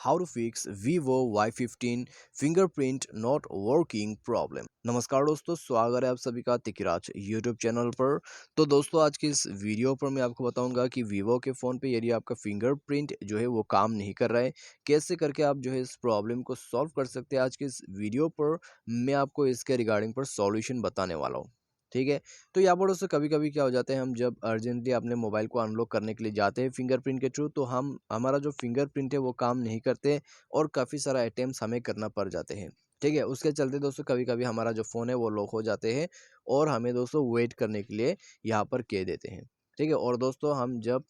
How to fix Vivo Y15 fingerprint not working problem. नमस्कार दोस्तों, स्वागत है आप सभी का तिकराज यूट्यूब चैनल पर। तो दोस्तों, आज की इस वीडियो पर मैं आपको बताऊंगा कि Vivo के फ़ोन पे यदि आपका फिंगरप्रिंट जो है वो काम नहीं कर रहा है, कैसे करके आप जो है इस प्रॉब्लम को सॉल्व कर सकते हैं। आज की इस वीडियो पर मैं आपको इसके रिगार्डिंग पर सॉल्यूशन बताने वाला हूँ। ठीक है। तो यहाँ पर दोस्तों कभी-कभी क्या हो जाता है, हम जब अर्जेंटली अपने मोबाइल को अनलॉक करने के लिए जाते हैं फिंगरप्रिंट के थ्रू, तो हम हमारा जो फिंगरप्रिंट है वो काम नहीं करते और काफ़ी सारा अटेम्प्ट्स हमें करना पड़ जाते हैं। ठीक है। उसके चलते दोस्तों कभी-कभी हमारा जो फ़ोन है वो लॉक हो जाते हैं और हमें दोस्तों वेट करने के लिए यहाँ पर कह देते हैं। ठीक है। और दोस्तों हम जब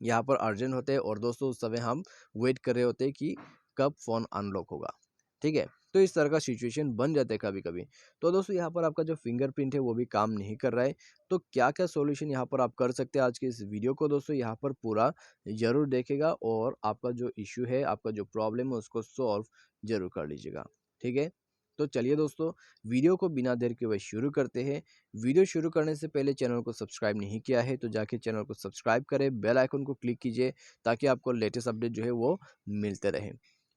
यहाँ पर अर्जेंट होते हैं और दोस्तों उस समय हम वेट कर रहे होते हैं कि कब फ़ोन अनलॉक होगा। ठीक है। तो इस तरह का सिचुएशन बन जाता है कभी-कभी। तो दोस्तों यहाँ पर आपका जो फिंगरप्रिंट है वो भी काम नहीं कर रहा है। तो क्या-क्या सॉल्यूशन यहाँ पर आप कर सकते हैं, आज के इस वीडियो को दोस्तों यहाँ पर पूरा ज़रूर देखिएगा और आपका जो इश्यू है, आपका जो प्रॉब्लम है उसको सॉल्व ज़रूर कर लीजिएगा। ठीक है। तो चलिए दोस्तों, वीडियो को बिना देर के हुए शुरू करते हैं। वीडियो शुरू करने से पहले चैनल को सब्सक्राइब नहीं किया है तो जाके चैनल को सब्सक्राइब करें, बेल आइकन को क्लिक कीजिए ताकि आपको लेटेस्ट अपडेट जो है वो मिलते रहे।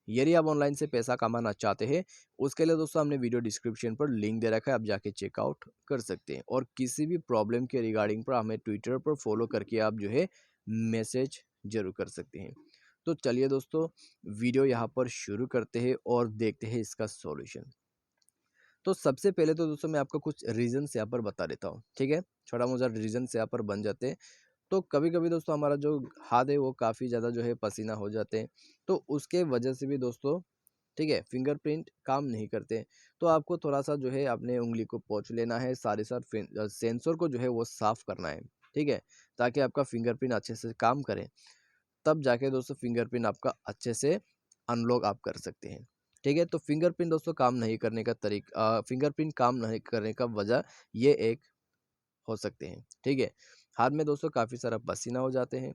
यदि आप ऑनलाइन से पैसा कमाना चाहते हैं, उसके लिए दोस्तों हमने वीडियो डिस्क्रिप्शन पर लिंक दे रखा है, आप जाके चेकआउट कर सकते हैं। और किसी भी प्रॉब्लम के रिगार्डिंग पर हमें ट्विटर पर फॉलो करके आप जो है मैसेज जरूर कर सकते हैं। तो चलिए दोस्तों, वीडियो यहाँ पर शुरू करते हैं और देखते हैं इसका सॉल्यूशन। तो सबसे पहले तो दोस्तों मैं आपको कुछ रीजंस यहाँ पर बता देता हूँ। ठीक है। छोटा मोटा रीजंस यहाँ पर बन जाते हैं। तो कभी-कभी दोस्तों हमारा जो हाथ है वो काफ़ी ज़्यादा जो है पसीना हो जाते हैं। तो उसके वजह से भी दोस्तों, ठीक है, फिंगरप्रिंट काम नहीं करते। तो आपको थोड़ा-सा जो है अपने उँगली को पोंछ लेना है, साथ ही साथ सेंसर को जो है वो साफ़ करना है। ठीक है? ताकि आपका फिंगरप्रिंट अच्छे से काम करे। तब जाके दोस्तों फिंगरप्रिंट आपका अच्छे से अनलॉक आप कर सकते हैं। ठीक है? तो फिंगरप्रिंट दोस्तों काम नहीं करने का फिंगरप्रिंट काम नहीं करने का वजह ये एक हो सकते हैं। ठीक है? हाथ में दोस्तों काफ़ी सारा पसीना हो जाते हैं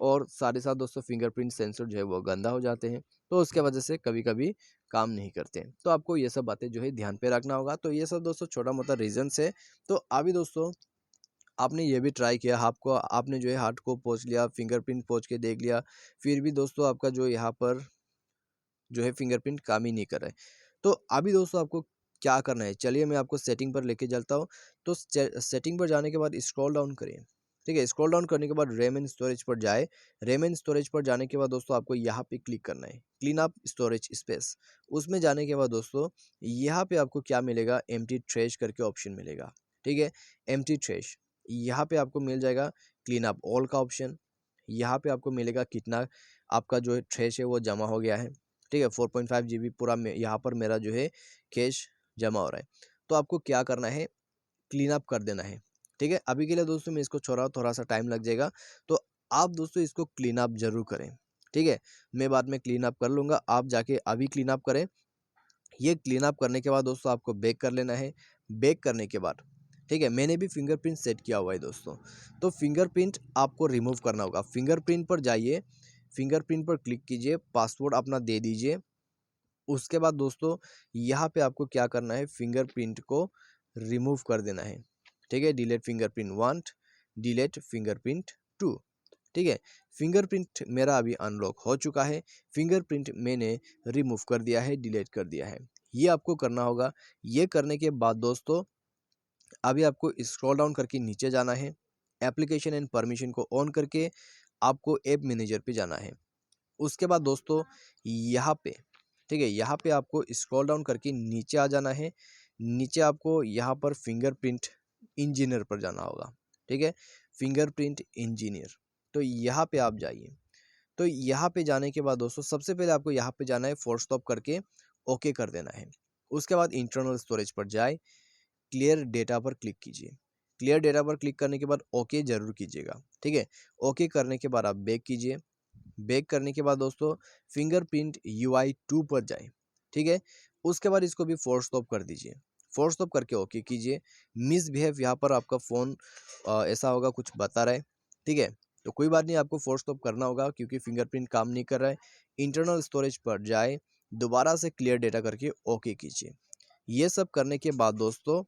और साथ ही साथ दोस्तों फिंगरप्रिंट सेंसर जो है वो गंदा हो जाते हैं। तो उसके वजह से कभी-कभी काम नहीं करते हैं। तो आपको ये सब बातें जो है ध्यान पे रखना होगा। तो ये सब दोस्तों छोटा-मोटा रीज़न्स है। तो अभी दोस्तों आपने ये भी ट्राई किया, आपको आपने जो है हाथ को पोंछ लिया, फिंगरप्रिंट पोंछ के देख लिया, फिर भी दोस्तों आपका जो यहाँ पर जो है फिंगरप्रिंट काम ही नहीं कर रहा है। तो अभी दोस्तों आपको क्या करना है, चलिए मैं आपको सेटिंग पर लेके चलता हूँ। तो सेटिंग पर जाने के बाद स्क्रॉल डाउन करिए। ठीक है। स्क्रॉल डाउन करने के बाद रैम एंड स्टोरेज पर जाए। रैम एंड स्टोरेज पर जाने के बाद दोस्तों आपको यहाँ पे क्लिक करना है, क्लीन अप स्टोरेज स्पेस। उसमें जाने के बाद दोस्तों यहाँ पे आपको क्या मिलेगा, एम्प्टी ट्रैश करके ऑप्शन मिलेगा। ठीक है। एम्प्टी ट्रैश यहाँ पे आपको मिल जाएगा, क्लीन अप ऑल का ऑप्शन। यहाँ पे आपको मिलेगा कितना आपका जो है ट्रैश है वो जमा हो गया है। ठीक है। 4.5 जीबी पूरा यहाँ पर मेरा जो है कैश जमा हो रहा है। तो आपको क्या करना है, क्लीन अप कर देना है। ठीक है। अभी के लिए दोस्तों मैं इसको छोड़ रहा हूँ, थोड़ा सा टाइम लग जाएगा। तो आप दोस्तों इसको क्लीन अप जरूर करें। ठीक है। मैं बाद में क्लीन अप कर लूँगा, आप जाके अभी क्लीन अप करें। ये क्लीन अप करने के बाद दोस्तों आपको बैक कर लेना है। बैक करने के बाद, ठीक है, मैंने भी फिंगरप्रिंट सेट किया हुआ है दोस्तों। तो फिंगरप्रिंट आपको रिमूव करना होगा। फिंगरप्रिंट पर जाइए, फिंगरप्रिंट पर क्लिक कीजिए, पासवर्ड अपना दे दीजिए। उसके बाद दोस्तों यहाँ पे आपको क्या करना है, फिंगरप्रिंट को रिमूव कर देना है। ठीक है। Delete fingerprint 1, delete fingerprint 2। ठीक है। फिंगरप्रिंट मेरा अभी अनलॉक हो चुका है। फिंगरप्रिंट मैंने रिमूव कर दिया है, डिलीट कर दिया है। ये आपको करना होगा। ये करने के बाद दोस्तों अभी आपको स्क्रॉल डाउन करके नीचे जाना है। एप्लीकेशन एंड परमिशन को ऑन करके आपको ऐप मैनेजर पे जाना है। उसके बाद दोस्तों यहाँ पे, ठीक है, यहाँ पे आपको स्क्रॉल डाउन करके नीचे आ जाना है। नीचे आपको यहाँ पर फिंगरप्रिंट इंजीनियर पर जाना होगा। ठीक है। फिंगरप्रिंट इंजीनियर, तो यहाँ पे आप जाइए। तो यहाँ पे जाने के बाद दोस्तों सबसे पहले आपको यहाँ पे जाना है, फोर्स स्टॉप करके ओके कर देना है। उसके बाद इंटरनल स्टोरेज पर जाए, क्लियर डेटा पर क्लिक कीजिए। क्लियर डेटा पर क्लिक करने के बाद ओके जरूर कीजिएगा। ठीक है। ओके करने के बाद आप बैक कीजिए। बैक करने के बाद दोस्तों फिंगरप्रिंट UI2 पर जाए। ठीक है। उसके बाद इसको भी फोर्स स्टॉप कर दीजिए। फोर्स स्टॉप करके ओके कीजिए। मिसबिहेव यहाँ पर आपका फ़ोन ऐसा होगा, कुछ बता रहा है। ठीक है। तो कोई बात नहीं, आपको फोर्स स्टॉप करना होगा क्योंकि फिंगरप्रिंट काम नहीं कर रहा है। इंटरनल स्टोरेज पर जाए, दोबारा से क्लियर डेटा करके ओके कीजिए। ये सब करने के बाद दोस्तों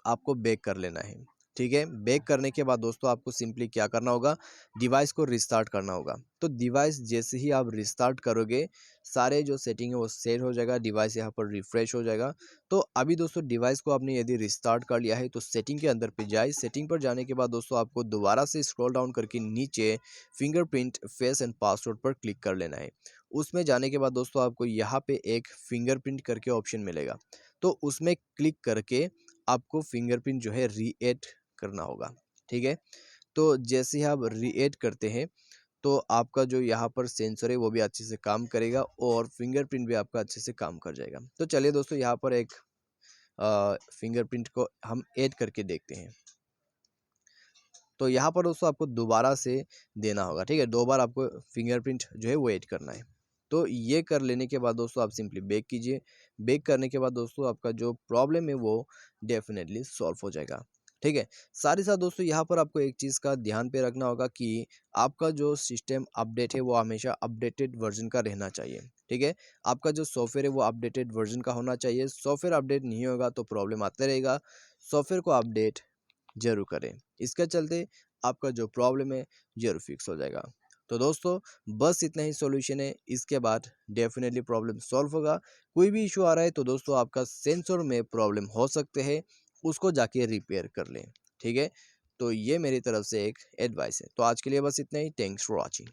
आपको बैक कर लेना है। ठीक है, बैक करने के बाद दोस्तों आपको सिंपली क्या करना होगा, डिवाइस को रिस्टार्ट करना होगा। तो डिवाइस जैसे ही आप रिस्टार्ट करोगे, सारे जो सेटिंग है वो सेट हो जाएगा, डिवाइस यहाँ पर रिफ्रेश हो जाएगा। तो अभी दोस्तों डिवाइस को आपने यदि रिस्टार्ट कर लिया है तो सेटिंग के अंदर पे जाए। सेटिंग पर जाने के बाद दोस्तों आपको दोबारा से स्क्रॉल डाउन करके नीचे फिंगरप्रिंट फेस एंड पासवर्ड पर क्लिक कर लेना है। उसमें जाने के बाद दोस्तों आपको यहाँ पे एक फिंगरप्रिंट करके ऑप्शन मिलेगा, तो उसमें क्लिक करके आपको फिंगरप्रिंट जो है रीएड करना होगा। ठीक है, तो जैसे ही आप रीएड करते हैं तो आपका जो यहाँ पर सेंसर है वो भी अच्छे से काम करेगा और फिंगरप्रिंट भी आपका अच्छे से काम कर जाएगा। तो चलिए दोस्तों यहाँ पर एक फिंगरप्रिंट को हम ऐड करके देखते हैं। तो यहाँ पर दोस्तों आपको दोबारा से देना होगा, ठीक है, 2 बार आपको फिंगरप्रिंट जो है वो ऐड करना है। तो ये कर लेने के बाद दोस्तों आप सिंपली बैक कीजिए। बैक करने के बाद दोस्तों आपका जो प्रॉब्लम है वो डेफिनेटली सॉल्व हो जाएगा। ठीक है, साथ ही साथ दोस्तों यहाँ पर आपको एक चीज़ का ध्यान पे रखना होगा कि आपका जो सिस्टम अपडेट है वो हमेशा अपडेटेड वर्जन का रहना चाहिए। ठीक है, आपका जो सॉफ्टवेयर है वो अपडेटेड वर्जन का होना चाहिए। सॉफ्टवेयर अपडेट नहीं होगा तो प्रॉब्लम आता रहेगा। सॉफ्टवेयर को अपडेट ज़रूर करें। इसके चलते आपका जो प्रॉब्लम है ज़रूर फिक्स हो जाएगा। तो दोस्तों बस इतना ही सॉल्यूशन है, इसके बाद डेफ़िनेटली प्रॉब्लम सॉल्व होगा। कोई भी इश्यू आ रहा है तो दोस्तों आपका सेंसर में प्रॉब्लम हो सकते हैं, उसको जाके रिपेयर कर लें। ठीक है? तो ये मेरी तरफ से एक एडवाइस है। तो आज के लिए बस इतना ही। Thanks for watching.